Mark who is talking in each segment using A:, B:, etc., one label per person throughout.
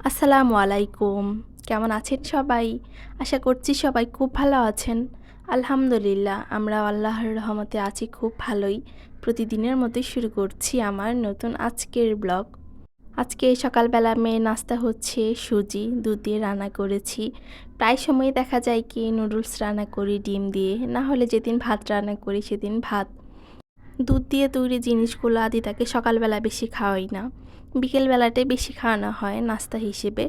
A: আসসালামু আলাইকুম। কেমন আছেন সবাই? আশা করছি সবাই খুব ভালো আছেন। আলহামদুলিল্লাহ আমরাও আল্লাহর রহমতে আছি খুব ভালোই। প্রতিদিনের মতোই শুরু করছি আমার নতুন আজকের ব্লগ। আজকে সকালবেলা মেয়ে নাস্তা হচ্ছে সুজি, দুধ দিয়ে রান্না করেছি। প্রায় সময়ই দেখা যায় কি নুডলস রান্না করি ডিম দিয়ে, না হলে যেদিন ভাত রান্না করি সেদিন ভাত। দুধ দিয়ে তৈরি জিনিসগুলো আদি তাকে সকালবেলা বেশি খাওয়াই না, বিকেলবেলাটাই বেশি খাওয়ানো হয় নাস্তা হিসেবে।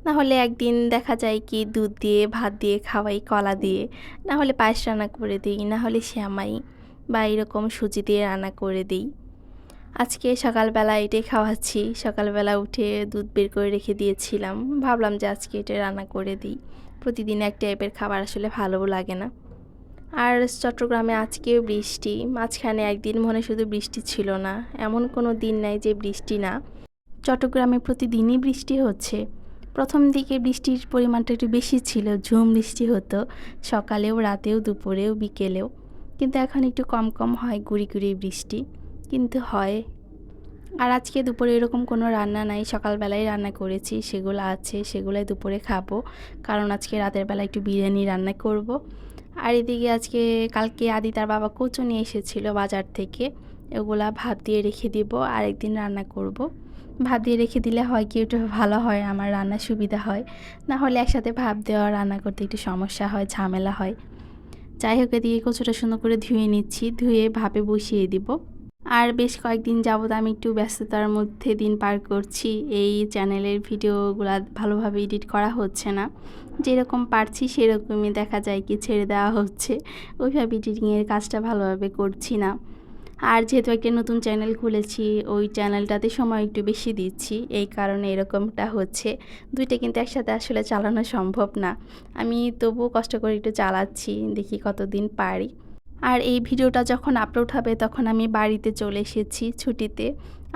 A: না হলে একদিন দেখা যায় কি দুধ দিয়ে ভাত দিয়ে খাওয়াই, কলা দিয়ে, না হলে পায়েস রান্না করে দিই, না হলে শ্যামাই বা এরকম সুজি দিয়ে রান্না করে দিই। আজকে সকালবেলা এটাই খাওয়াচ্ছি। সকালবেলা উঠে দুধ বের করে রেখে দিয়েছিলাম, ভাবলাম যে আজকে এটা রান্না করে দিই। প্রতিদিন এক টাইপের খাবার আসলে ভালোও লাগে না। আর চট্টগ্রামে আজকেও বৃষ্টি, মাঝখানে একদিন মনে শুধু বৃষ্টি ছিল না, এমন কোনো দিন নাই যে বৃষ্টি না। চট্টগ্রামে প্রতিদিনই বৃষ্টি হচ্ছে। প্রথম দিকে বৃষ্টির পরিমাণটা একটু বেশি ছিল, ঝুম বৃষ্টি হতো সকালেও, রাতেও, দুপুরেও, বিকেলেও। কিন্তু এখন একটু কম কম হয়, গুঁড়ি গুঁড়ি বৃষ্টি কিন্তু হয়। আর আজকে দুপুরে এরকম কোনো রান্না নাই, সকালবেলায় রান্না করেছি সেগুলো আছে, সেগুলোই দুপুরে খাবো। কারণ আজকে রাতের বেলা একটু বিরিয়ানি রান্না করব। আর এদিকে আজকে কালকে আদি তার বাবা কচু নিয়ে এসেছিল বাজার থেকে, ওগুলা ভাত দিয়ে রেখে দিব, আরেকদিন রান্না করব। ভাত দিয়ে রেখে দিলে হয় কি একটু ভালো হয়, আমার রান্নার সুবিধা হয়। না হলে একসাথে ভাত দেওয়া রান্না করতে একটু সমস্যা হয়, ঝামেলা হয়। যাই হোক, এদিকে কচুটা সুন্দর করে ধুয়ে নিচ্ছি, ধুয়ে ভাপে বসিয়ে দিব। আর বেশ কয়েকদিন যাবত আমি একটু ব্যস্ততার মধ্যে দিন পার করছি। এই চ্যানেলের ভিডিওগুলো ভালোভাবে এডিট করা হচ্ছে না, যেরকম পারছি সেরকমই দেখা যায় কি ছেড়ে দেওয়া হচ্ছে। ওইভাবে এডিটিংয়ের কাজটা ভালোভাবে করছি না। আর যেহেতু একটা নতুন চ্যানেল খুলেছি, ওই চ্যানেলটাতে সময় একটু বেশি দিচ্ছি, এই কারণে এরকমটা হচ্ছে। দুইটা কিন্তু একসাথে আসলে চালানো সম্ভব না। আমি তবুও কষ্ট করে একটু চালাচ্ছি, দেখি কতদিন পারি। আর এই ভিডিওটা যখন আপলোড হবে তখন আমি বাড়িতে চলে এসেছি ছুটিতে।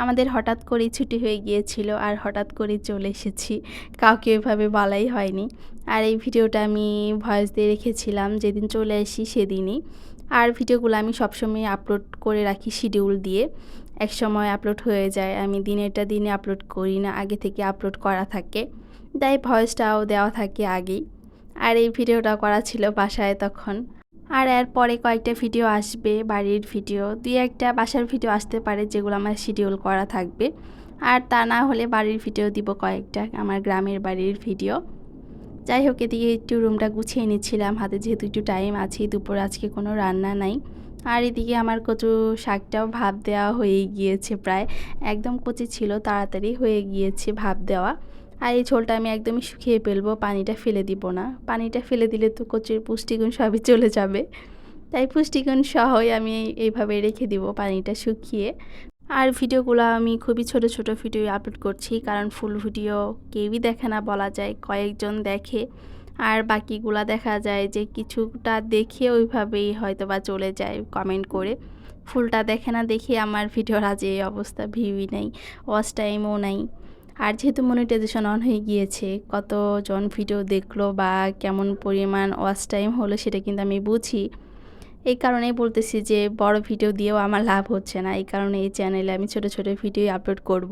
A: আমাদের হঠাৎ করেই ছুটি হয়ে গিয়েছিল আর হঠাৎ করেই চলে এসেছি, কাউকে এভাবে বলাই হয়নি। আর এই ভিডিওটা আমি ভয়েস দিয়ে রেখেছিলাম যেদিন চলে আসি সেদিনই। আর ভিডিওগুলো আমি সবসময় আপলোড করে রাখি শিডিউল দিয়ে, এক সময় আপলোড হয়ে যায়, আমি দিনেরটা দিনে আপলোড করি না, আগে থেকে আপলোড করা থাকে, তাই ভয়েসটাও দেওয়া থাকে আগেই। আর এই ভিডিওটা করা ছিল বাসায় তখন। আর এর পরে কয়েকটা ভিডিও আসবে, বাড়ির ভিডিও, দুই একটা বাসার ভিডিও আসতে পারে যেগুলো আমার শিডিউল করা থাকবে। আর তা না হলে বাড়ির ভিডিও দিব কয়েকটা, আমার গ্রামের বাড়ির ভিডিও। যাই হোক, এদিকে একটু রুমটা গুছিয়ে নিচ্ছিলাম, হাতে যেহেতু একটু টাইম আছে, দুপুরে আজকে কোনো রান্না নাই। আর এদিকে আমার কচু শাকটাও ভাপ দেওয়া হয়ে গিয়েছে, প্রায় একদম কচি ছিল, তাড়াতাড়ি হয়ে গিয়েছে ভাপ দেওয়া। আর এই ঝোলটা আমি একদমই শুকিয়ে ফেলবো, পানিটা ফেলে দিব না, পানিটা ফেলে দিলে তো কচুর পুষ্টিগুণ সবই চলে যাবে। তাই পুষ্টিগুণ সহই আমি এইভাবে রেখে দিব পানিটা শুকিয়ে। আর ভিডিওগুলো আমি খুবই ছোট ছোট ভিডিও আপলোড করছি, কারণ ফুল ভিডিও কেউই দেখে না বলা যায়, কয়েকজন দেখে। আর বাকিগুলা দেখা যায় যে কিছুটা দেখে ওইভাবেই হয়তো বা চলে যায় কমেন্ট করে, ফুলটা দেখে না, দেখে আমার ভিডিওর আজ এই অবস্থা, ভিউই নেই, ওয়াচ টাইমও নাই। আর যেহেতু মনিটাইজেশন অন হয়ে গিয়েছে, কতজন ভিডিও দেখলো বা কেমন পরিমাণ ওয়াচ টাইম হলো সেটা কিন্তু আমি বুঝি। এই কারণেই বলতেছি যে বড় ভিডিও দিয়েও আমার লাভ হচ্ছে না, এই কারণে এই চ্যানেলে আমি ছোট ছোট ভিডিও আপলোড করব,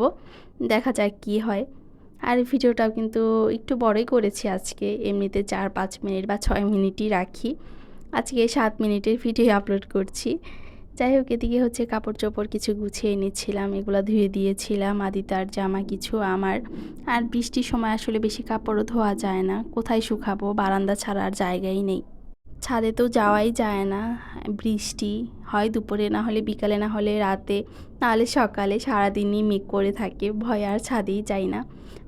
A: দেখা যাক কি হয়। আর ভিডিওটাও কিন্তু একটু বড়ই করেছি আজকে, এমনিতে 4-5 মিনিট বা 6 মিনিটই রাখি, আজকে 7 মিনিটের ভিডিও আপলোড করছি। যাই হোক, এদিকে হচ্ছে কাপড় চোপড় কিছু গুছিয়ে নিচ্ছিলাম, এগুলো ধুয়ে দিয়েছিলাম, আদিতার জামা কিছু আমার। আর বৃষ্টির সময় আসলে বেশি কাপড়ও ধোয়া যায় না, কোথায় শুকাবো, বারান্দা ছাড়া আর জায়গাই নেই, ছাদে তো যাওয়াই যায় না। বৃষ্টি হয় দুপুরে, না হলে বিকালে, না হলে রাতে, নাহলে সকালে, সারাদিনই মেঘ করে থাকে, ভয় আর ছাদেই যাই না।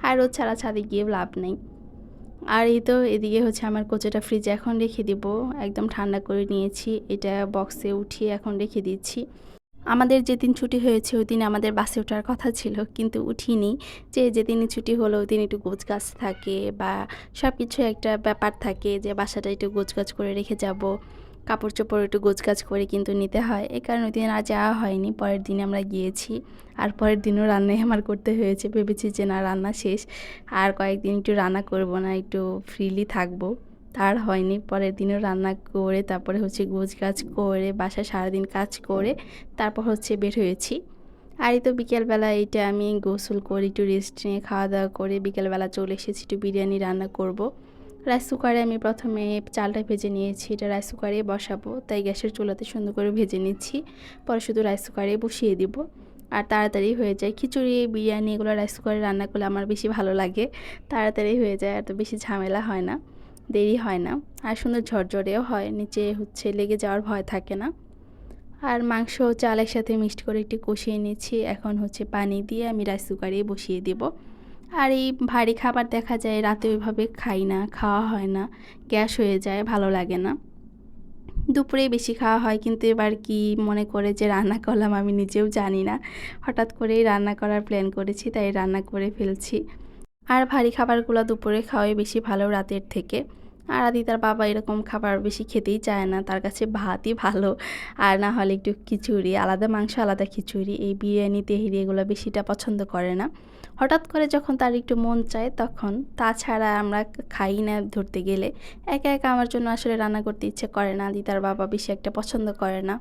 A: আর রোদ ছাড়া ছাদে গিয়ে লাভ নেই। আর এই তো এদিকে হচ্ছে আমার কচুটা ফ্রিজে এখন রেখে দিব, একদম ঠান্ডা করে নিয়েছি, এটা বক্সে উঠিয়ে এখন রেখে দিচ্ছি। আমাদের যেদিন ছুটি হয়েছে ওই দিন আমাদের বাসে ওঠার কথা ছিল, কিন্তু উঠিনি। যেদিনই ছুটি হলো ওই দিন একটু গোছগাছ থাকে বা সব কিছু একটা ব্যাপার থাকে যে বাসাটা একটু গোছগাছ করে রেখে যাব, কাপড় চোপড় একটু গোছগাছ করে কিন্তু নিতে হয়, এই কারণে ওই দিন আর যাওয়া হয়নি। পরের দিনে আমরা গিয়েছি, আর পরের দিনও রান্নাই আমার করতে হয়েছে, ভেবেছি যে না রান্না শেষ, আর কয়েকদিন একটু রান্না করব না, একটু ফ্রিলি থাকবো। তার হয়নি, পরের দিনও রান্না করে তারপরে হচ্ছে গোছগাছ করে বাসায় সারাদিন কাজ করে তারপর হচ্ছে বের হয়েছি। আর এই তো বিকেলবেলা এইটা আমি গোসল করে একটু রেস্ট নিয়ে খাওয়া দাওয়া করে বিকেলবেলা চলে এসেছি একটু বিরিয়ানি রান্না করব। রাইস কুকারে আমি প্রথমে চালটা ভেজে নিয়েছি, এটা রাইস কুকারে বসাবো, তাই গ্যাসের চুলাতে সুন্দর করে ভেজে নিচ্ছি। পরে শুধু রাইস কুকারে বসিয়ে দিব আর তাড়াতাড়ি হয়ে যায়। খিচুড়ি বিরিয়ানি এগুলো রাইস কুকারে রান্না করলে আমার বেশি ভালো লাগে, তাড়াতাড়ি হয়ে যায়, এত বেশি ঝামেলা হয় না, দেরি হয় না, আর সুন্দর ঝরঝরেও হয়, নিচে লেগে যাওয়ার ভয় থাকে না। আর মাংস চালের সাথে মিক্সড করে একটু কষিয়ে নিচ্ছি। এখন পানি দিয়ে আমি রাইস কুকারে বসিয়ে দেব। আর এই ভারী খাবার দেখা যায় রাতে ওইভাবে খাই না, খাওয়া হয় না, গ্যাস হয়ে যায়, ভালো লাগে না। দুপুরে বেশি খাওয়া হয়, কিন্তু এবার কি মনে করে যে রান্না করলাম আমি নিজেও জানি না, হঠাৎ করেই রান্না করার প্ল্যান করেছি, তাই রান্না করে ফেলছি। আর ভারী খাবারগুলো দুপুরে খাওয়াই বেশি ভালো রাতের থেকে। আর আদিতার বাবা এরকম খাবার বেশি খেতেই চায় না, তার কাছে ভাতই ভালো, আর না হলে একটু খিচুড়ি, আলাদা মাংস আলাদা খিচুড়ি, এই বিরিয়ানি তেহেরি এগুলো বেশিটা পছন্দ করে না। হঠাৎ করে যখন তার একটু মন চায় তখন, তাছাড়া আমরা খাই না ধরতে গেলে। একা একা আমার জন্য আসলে রান্না করতে ইচ্ছে করে না, আদিতার বাবা বেশি একটা পছন্দ করে না,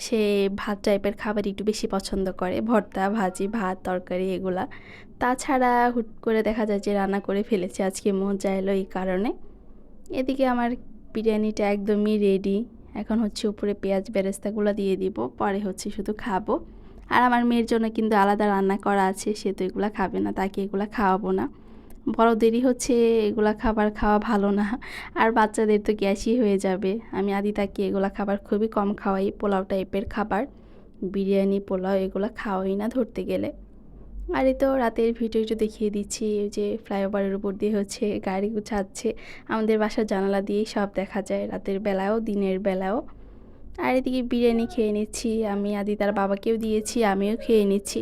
A: সে ভাত টাইপের খাবার একটু বেশি পছন্দ করে, ভর্তা ভাজি ভাত তরকারি এগুলা। তাছাড়া হুট করে দেখা যায় যে রান্না করে ফেলেছি, আজকে মন চাইলো এই কারণে। এদিকে আমার বিরিয়ানিটা একদমই রেডি। এখন উপরে পেঁয়াজ বেরেস্তাগুলো দিয়ে দিব, পরে শুধু খাবো। আর আমার মেয়ের জন্য কিন্তু আলাদা রান্না করা আছে, সে তো এগুলা খাবে না, তাকে এগুলা খাওয়াবো না। বড়দেরই এগুলা খাবার খাওয়া ভালো না, আর বাচ্চাদের তো গ্যাসই হয়ে যাবে। আমি আদিতাকে এগুলা খাবার খুবই কম খাওয়াই, পোলাও টাইপের খাবার, বিরিয়ানি পোলাও এগুলো খাওয়াই না ধরতে গেলে। আর এই তো রাতের ভিডিও একটু দেখিয়ে দিচ্ছি, ওই যে ফ্লাইওভারের উপর দিয়ে গাড়ি যাচ্ছে, আমাদের বাসার জানালা দিয়েই সব দেখা যায়, রাতের বেলাও দিনের বেলাও। আর এদিকে বিরিয়ানি খেয়ে নিচ্ছি আমি, আদিতার বাবাকেও দিয়েছি, আমিও খেয়ে নিচ্ছি।